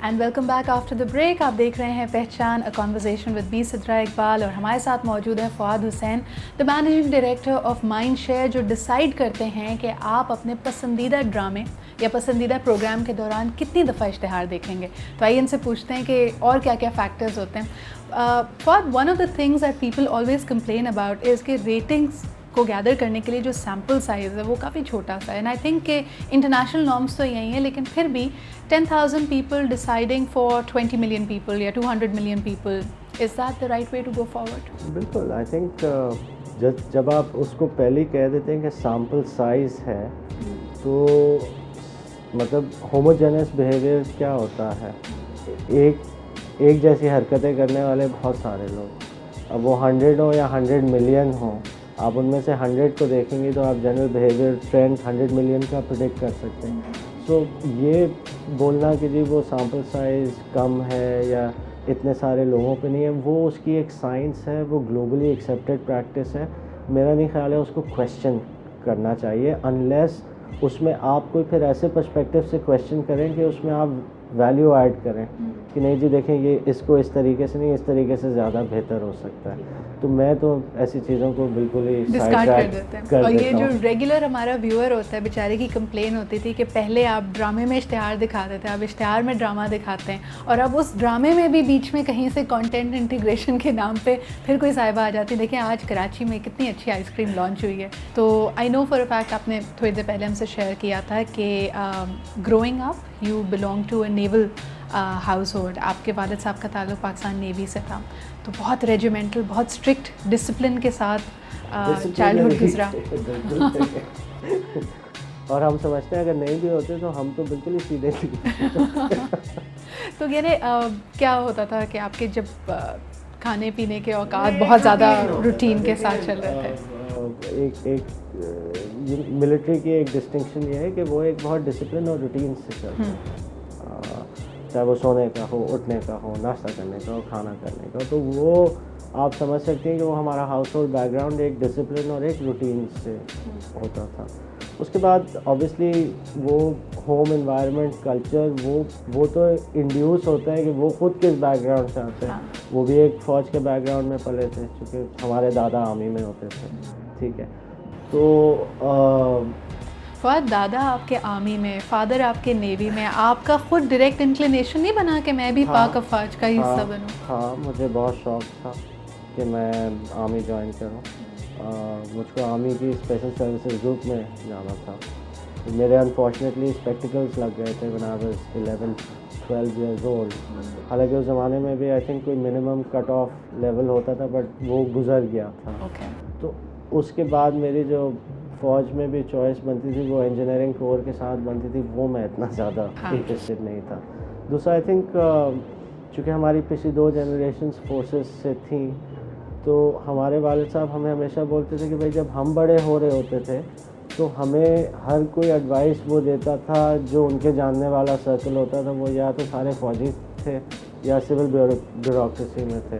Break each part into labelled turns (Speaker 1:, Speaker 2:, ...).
Speaker 1: And welcome back after the break. آپ دیکھ رہے ہیں پہچان اے کانورزیشن ود بی سدرا اقبال, اور ہمارے ساتھ موجود ہے Fuad Hussain, the managing director of Mindshare, جو ڈیسائیڈ کرتے ہیں کہ آپ اپنے پسندیدہ ڈرامے یا پسندیدہ پروگرام کے دوران کتنی دفعہ اشتہار دیکھیں گے. تو آئیے ان سے پوچھتے ہیں کہ اور کیا کیا فیکٹرز ہوتے ہیں. Fuad, one of the things that people always complain about is کہ ریٹنگس کو گیدر کرنے کے لیے جو سیمپل سائز ہے وہ کافی چھوٹا سا ہے. اینڈ آئی تھنک کہ انٹرنیشنل نارمس تو یہی ہیں, لیکن پھر بھی 10,000 people deciding for 20 million people یا 200 million people, is that the right way to go forward?
Speaker 2: بالکل. آئی تھنک جب آپ اس کو پہلے ہی کہہ دیتے ہیں کہ سیمپل سائز ہے, تو مطلب ہوموجینس بیہیویئر کیا ہوتا ہے, ایک جیسی حرکتیں کرنے والے بہت سارے لوگ, اب وہ 100 ہوں یا 100 ملین ہوں, آپ ان میں سے 100 کو دیکھیں گے تو آپ جنرل بیہیویئر ٹرینڈ 100 ملین کا پریڈکٹ کر سکتے ہیں. سو یہ بولنا کہ جی وہ سیمپل سائز کم ہے یا اتنے سارے لوگوں پہ نہیں ہے, وہ اس کی ایک سائنس ہے, وہ گلوبلی ایکسیپٹیڈ پریکٹس ہے. میرا نہیں خیال ہے اس کو کویشچن کرنا چاہیے, انلیس اس میں آپ کوئی پھر ایسے پرسپیکٹیو سے کویشچن کریں کہ اس میں آپ ویلیو ایڈ کریں کہ نہیں جی دیکھیں یہ اس کو اس طریقے سے نہیں, اس طریقے سے زیادہ بہتر ہو سکتا ہے. تو میں تو ایسی چیزوں کو بالکل ہی
Speaker 1: ڈسکارڈ کر دیتے ہیں. اور یہ جو ریگولر ہمارا ویور ہوتا ہے, بیچارے کی کمپلین ہوتی تھی کہ پہلے آپ ڈرامے میں اشتہار دکھاتے تھے, اب اشتہار میں ڈرامہ دکھاتے ہیں, اور اب اس ڈرامے میں بھی بیچ میں کہیں سے کانٹینٹ انٹیگریشن کے نام پہ پھر کوئی صاحبہ آ جاتی ہے. دیکھیں آج کراچی میں کتنی اچھی آئس کریم لانچ ہوئی ہے. تو آئی نو فار اے فیکٹ, آپ نے تھوڑی دیر پہلے ہم سے شیئر کیا تھا کہ growing up you belong to a naval household. آپ کے والد صاحب کا تعلق پاکستان نیوی سے تھا, تو بہت ریجیمنٹل, بہت اسٹرکٹ ڈسپلن کے ساتھ چائلڈہڈ گزرا.
Speaker 2: اور ہم سمجھتے ہیں اگر نہیں بھی ہوتے تو ہم تو بالکل ہی سیدھے تھے.
Speaker 1: تو یعنی کیا ہوتا تھا کہ آپ کے جب کھانے پینے کے اوقات بہت زیادہ روٹین کے ساتھ چل رہے تھے؟
Speaker 2: ایک ملٹری کی ایک ڈسٹنکشن یہ ہے کہ وہ ایک بہت ڈسپلن اور روٹین سے چلتا ہے, چاہے وہ سونے کا ہو, اٹھنے کا ہو, ناشتہ کرنے کا ہو, کھانا کرنے کا. تو وہ آپ سمجھ سکتے ہیں کہ وہ ہمارا ہاؤس ہولڈ بیک گراؤنڈ ایک ڈسپلن اور ایک روٹین سے ہوتا تھا. اس کے بعد آبویسلی وہ ہوم انوائرمنٹ کلچر وہ تو انڈیوس ہوتا ہے کہ وہ خود کس بیک گراؤنڈ سے آتے ہیں. وہ بھی ایک فوج کے بیک گراؤنڈ میں پلے تھے, چونکہ ہمارے دادا آرمی میں ہوتے تھے. ٹھیک ہے, تو
Speaker 1: فؤاد, دادا آپ کے آرمی میں, فادر آپ کے نیوی میں, آپ کا خود ڈائریکٹ انکلینیشن نہیں بنا کہ میں بھی پاک افواج کا حصہ بنوں؟
Speaker 2: ہاں, مجھے بہت شوق تھا کہ میں آرمی جوائن کروں. مجھ کو آرمی کی اسپیشل سروسز گروپ میں جانا تھا. میرے انفارچونیٹلی اسپیکٹیکلس لگ گئے تھے when I was 11-12 years old. حالانکہ اس زمانے میں بھی آئی تھنک کوئی منیمم کٹ آف لیول ہوتا تھا, بٹ وہ گزر گیا تھا. تو اس کے بعد میری جو فوج میں بھی چوائس بنتی تھی وہ انجینئرنگ کور کے ساتھ بنتی تھی, وہ میں اتنا زیادہ انٹرسٹڈ نہیں تھا. دوسرا آئی تھنک چونکہ ہماری پچھلی 2 جنریشنس فورسز سے تھیں, تو ہمارے والد صاحب ہمیں ہمیشہ بولتے تھے کہ بھائی جب ہم بڑے ہو رہے ہوتے تھے تو ہمیں ہر کوئی ایڈوائس وہ دیتا تھا جو ان کے جاننے والا سرکل ہوتا تھا, وہ یا تو سارے فوجی تھے یا سول بیوروکریسی میں تھے.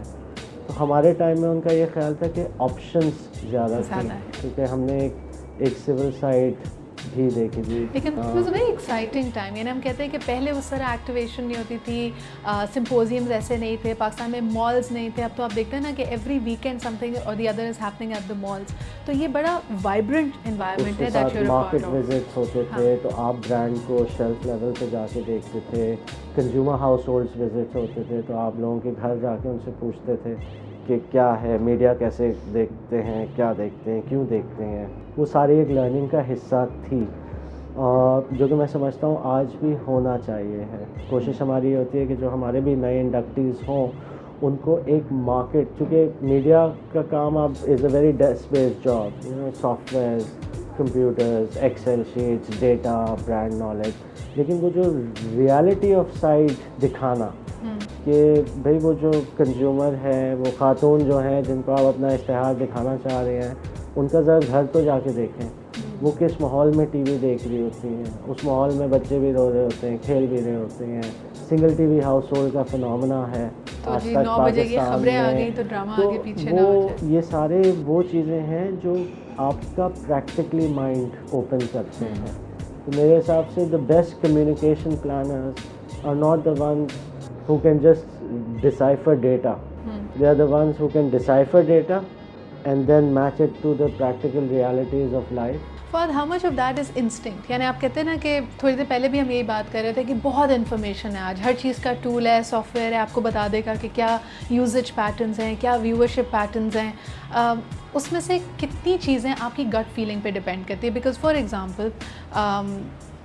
Speaker 2: تو ہمارے ٹائم میں ان کا یہ خیال تھا کہ آپشنس زیادہ تھے, کیونکہ ہم نے ایک سول سائٹ بھی دیکھی تھی.
Speaker 1: لیکن it was a very exciting time. یعنی ہم کہتے ہیں کہ پہلے اس طرح ایکٹیویشن نہیں ہوتی تھی, سمپوزیمز ایسے نہیں تھے, پاکستان میں مالز نہیں تھے. اب تو آپ دیکھتے ہیں نا کہ ایوری ویکینڈ سم تھنگ اور the other is happening at the malls. تو یہ بڑا وائبرنٹ انوائرمنٹ ہے. That you are
Speaker 2: market visits ہوتے تھے, تو آپ برانڈ کو شیلف لیول پہ جا کے دیکھتے تھے. کنزیومر ہاؤس ہولڈس وزٹس ہوتے تھے, تو آپ لوگوں کے گھر جا کے ان سے پوچھتے تھے کہ کیا ہے, میڈیا کیسے دیکھتے ہیں, کیا دیکھتے ہیں, کیوں دیکھتے ہیں. وہ ساری ایک لرننگ کا حصہ تھی, جو کہ میں سمجھتا ہوں آج بھی ہونا چاہیے ہے. کوشش ہماری یہ ہوتی ہے کہ جو ہمارے بھی نئے انڈکٹیز ہوں ان کو ایک مارکیٹ, چونکہ میڈیا کا کام اب is a very desk based job, softwares, computers, Excel sheets, data, brand knowledge, لیکن وہ جو ریالٹی آف سائٹ دکھانا کہ بھائی وہ جو کنزیومر ہے, وہ خاتون جو ہیں جن کو آپ اپنا اشتہار دکھانا چاہ رہے ہیں, ان کا ذرا گھر تو جا کے دیکھیں. وہ کس ماحول میں ٹی وی دیکھ رہی ہوتی ہیں, اس ماحول میں بچے بھی رو رہے ہوتے ہیں, کھیل بھی رہے ہوتے ہیں. Single T V house hold کا فنومنا ہے آج تک پاکستان میں. تو وہ یہ سارے وہ چیزیں ہیں جو آپ کا پریکٹیکلی مائنڈ اوپن کرتے ہیں. تو میرے حساب سے the best communication planners are not the ones who can just decipher data. They are the ones who can decipher data and then match it to the practical realities of life.
Speaker 1: Fahad how much of that is instinct؟ یعنی آپ کہتے ہیں نا کہ تھوڑی دیر پہلے بھی ہم یہی بات کر رہے تھے کہ بہت انفارمیشن ہے آج، ہر چیز کا ٹول ہے، سافٹ ویئر ہے، آپ کو بتا دے گا کہ کیا یوزیج پیٹرنز ہیں، کیا ویورشپ پیٹرنز ہیں. اس میں سے کتنی چیزیں آپ کی گٹ فیلنگ پہ ڈپینڈ کرتی ہے؟ بیکاز فار ایگزامپل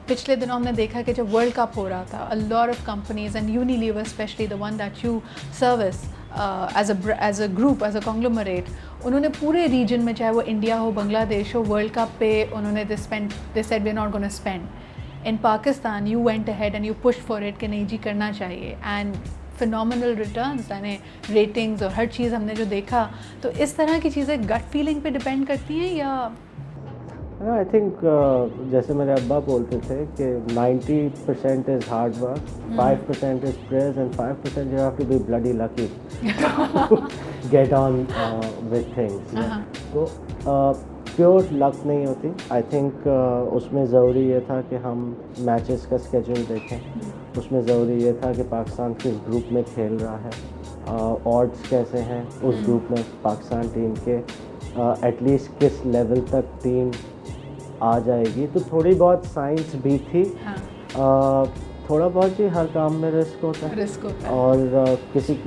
Speaker 1: پچھلے دنوں ہم نے دیکھا کہ جب ورلڈ کپ ہو رہا تھا، a lot of companies and Unilever especially the one that you service as a group, as a conglomerate، انہوں نے پورے ریجن میں چاہے وہ انڈیا ہو، بنگلہ دیش ہو، ورلڈ کپ پہ انہوں نے they said we're not going to spend. In Pakistan you went ahead and you pushed for it کہ نہیں جی کرنا چاہیے، and phenomenal returns، یعنی ریٹنگز اور ہر چیز ہم نے جو دیکھا. تو اس طرح کی چیزیں گٹ فیلنگ پہ ڈپینڈ کرتی ہیں یا
Speaker 2: آئی تھنک جیسے میرے ابا بولتے تھے کہ 90% is hard work, 5% is prayers and 5% you have to be bloody lucky get on with things. تو پیور لک نہیں ہوتی. آئی تھنک اس میں ضروری یہ تھا کہ ہم میچز کا اسکیجول دیکھیں، اس میں ضروری یہ تھا کہ پاکستان کس گروپ میں کھیل رہا ہے، آڈس کیسے ہیں اس گروپ میں پاکستان ٹیم کے، ایٹ لیسٹ کس لیول تک ٹیم آ جائے گی. تو تھوڑی بہت سائنس بھی تھی. تھوڑا بہت ہی ہر کام میں رسک ہوتا ہے، اور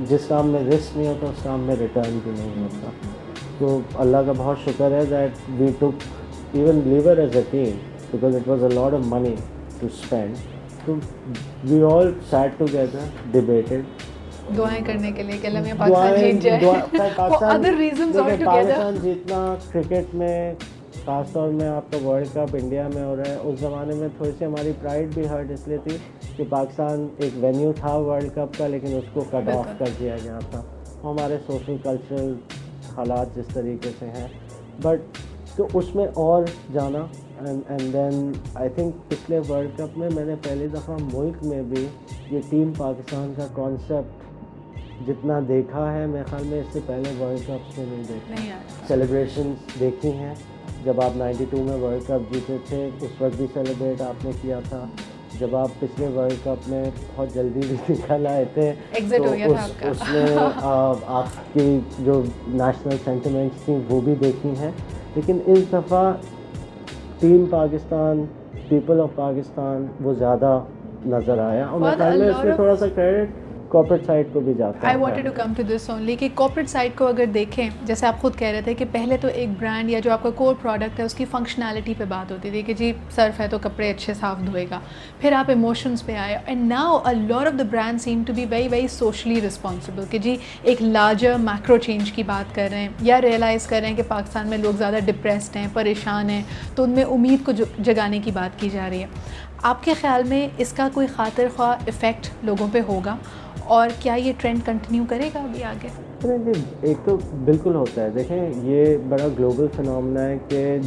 Speaker 2: جس کام میں رسک نہیں ہوتا اس کام میں ریٹرن بھی نہیں ہوتا. تو اللہ کا بہت شکر ہے that we took even lever as a team because it was a lot of money to spend. تو we all sat together debated,
Speaker 1: دعائیں کرنے کے لیے کہ اللہ میاں پاکستان جیت جائے.
Speaker 2: پاکستان جیتنا کرکٹ میں خاص طور میں آپ کا ورلڈ کپ انڈیا میں ہو رہا ہے. اس زمانے میں تھوڑی سی ہماری پرائڈ بھی ہرٹ اس لیے تھی کہ پاکستان ایک وینیو تھا ورلڈ کپ کا، لیکن اس کو کٹ آف کر دیا گیا تھا. ہمارے سوشل کلچرل حالات جس طریقے سے ہیں، بٹ تو اس میں اور جانا. اینڈ دین آئی تھنک پچھلے ورلڈ کپ میں نے پہلی دفعہ ملک میں بھی یہ ٹیم پاکستان کا کانسیپٹ جتنا دیکھا ہے، میرے خیال میں اس سے پہلے ورلڈ کپس میں نہیں دیکھا. سیلیبریشنس دیکھی ہیں، جب آپ 92 میں ورلڈ کپ جیتے تھے اس وقت بھی سیلیبریٹ آپ نے کیا تھا. جب آپ پچھلے ورلڈ کپ میں بہت جلدی بھی نکل آئے تھے تو اس میں آپ کی جو نیشنل سینٹیمنٹس تھیں وہ بھی دیکھی ہیں. لیکن اس دفعہ team Pakistan, people of Pakistan وہ زیادہ نظر آیا، اور میرے خیال میں اس میں تھوڑا سا کریڈٹ کارپوریٹ سائڈ کو بھی جاتا ہے.
Speaker 1: I wanted to come to this only کہ کارپوریٹ سائڈ کو اگر دیکھیں، جیسے آپ خود کہہ رہے تھے کہ پہلے تو ایک برانڈ یا جو آپ کا کور پروڈکٹ ہے اس کی فنکشنالٹی پہ بات ہوتی تھی کہ جی سرف ہے تو کپڑے اچھے صاف دھوئے گا. پھر آپ ایموشنس پہ آئے، and now a lot of the brand seem to be very very socially responsible کہ جی ایک لارجر میکرو چینج کی بات کر رہے ہیں، یا ریئلائز کر رہے ہیں کہ پاکستان میں لوگ زیادہ ڈپریسڈ ہیں، پریشان ہیں، تو ان میں امید کو جگانے کی بات کی جا رہی ہے. آپ کے خیال میں اس کا کوئی خاطر خواہ افیکٹ لوگوں پہ ہوگا، اور کیا یہ ٹرینڈ کنٹینیو کرے گا ابھی آگے؟
Speaker 2: ایک تو بالکل ہوتا ہے. دیکھیں یہ بڑا گلوبل فنامنا ہے کہ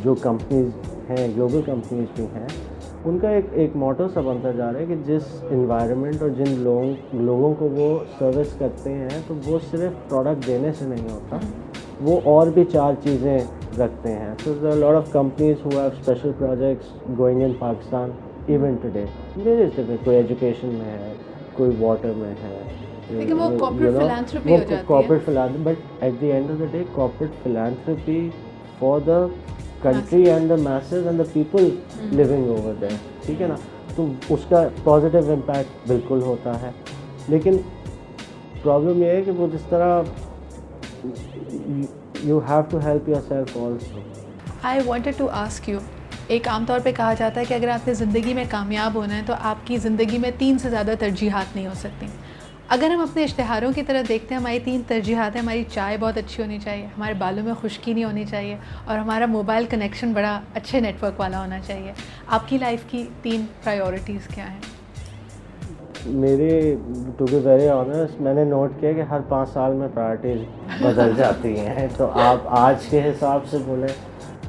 Speaker 2: جو کمپنیز ہیں، گلوبل کمپنیز بھی ہیں، ان کا ایک موٹو سا بنتا جا رہا ہے کہ جس انوائرمنٹ اور جن لوگوں کو وہ سروس کرتے ہیں تو وہ صرف پروڈکٹ دینے سے نہیں ہوتا، وہ اور بھی 4 چیزیں رکھتے ہیں. So there are a lot of companies who have special projects going in Pakistan even today. کوئی ایجوکیشن میں ہے، کوئی واٹر میں ہے،
Speaker 1: لیکن وہ کارپوریٹ فلانتھروپی ہو جاتی ہے.
Speaker 2: Corporate philanthropy, but at the end of the day corporate philanthropy for the country and the masses and the people living over there. ٹھیک ہے نا؟ تو اس کا پازیٹیو امپیکٹ بالکل ہوتا ہے. لیکن پرابلم یہ ہے کہ وہ جس طرح you have to help yourself also.
Speaker 1: I wanted to ask you، ایک عام طور پہ کہا جاتا ہے کہ اگر آپ نے زندگی میں کامیاب ہونا ہے تو آپ کی زندگی میں 3 سے زیادہ ترجیحات نہیں ہو سکتی. اگر ہم اپنے اشتہاروں کی طرف دیکھتے ہیں، ہماری 3 ترجیحات ہیں. ہماری چائے بہت اچھی ہونی چاہیے، ہمارے بالوں میں خشکی نہیں ہونی چاہیے، اور ہمارا موبائل کنیکشن بڑا اچھے نیٹ ورک والا ہونا چاہیے. آپ کی لائف کی 3 پرائیورٹیز کیا ہیں؟
Speaker 2: میری ٹو بی ویری آنیسٹ میں نے نوٹ کیا کہ ہر 5 سال میں پرائرٹیز بدل جاتی ہیں. تو آپ آج کے حساب سے بولیں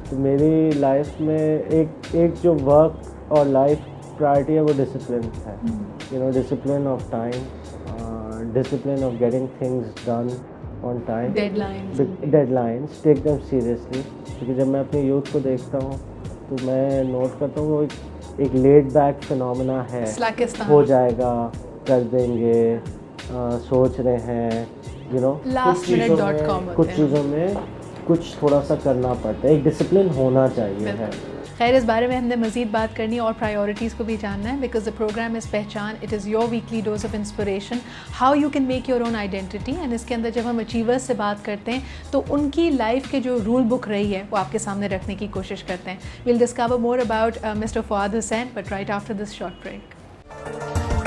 Speaker 2: تو میری لائف میں ایک جو ورک اور لائف پرائرٹی ہے وہ ڈسپلن ہے. Discipline of time, discipline of getting things done on time, deadlines, take them seriously. کیونکہ جب میں اپنی یوتھ کو دیکھتا ہوں تو میں نوٹ کرتا ہوں وہ ایک لیڈ بیک فنومنا ہے, ہو جائے گا, کر دیں گے, سوچ رہے ہیں, یو نو کچھ چیزوں میں کچھ تھوڑا سا کرنا پڑتا ہے, ایک ڈسپلن ہونا چاہیے ہے.
Speaker 1: خیر, اس بارے میں ہم نے مزید بات کرنی اور پرائیورٹیز کو بھی جاننا ہے, because the programme is Pehchan, it is your weekly dose of inspiration, how you can make your own identity. And اس کے اندر جب ہم اچیورس سے بات کرتے ہیں تو ان کی لائف کے جو رول بک رہی ہے وہ آپ کے سامنے رکھنے کی کوشش کرتے ہیں. We'll discover more about mister Fawad Hussain, but right after this short break.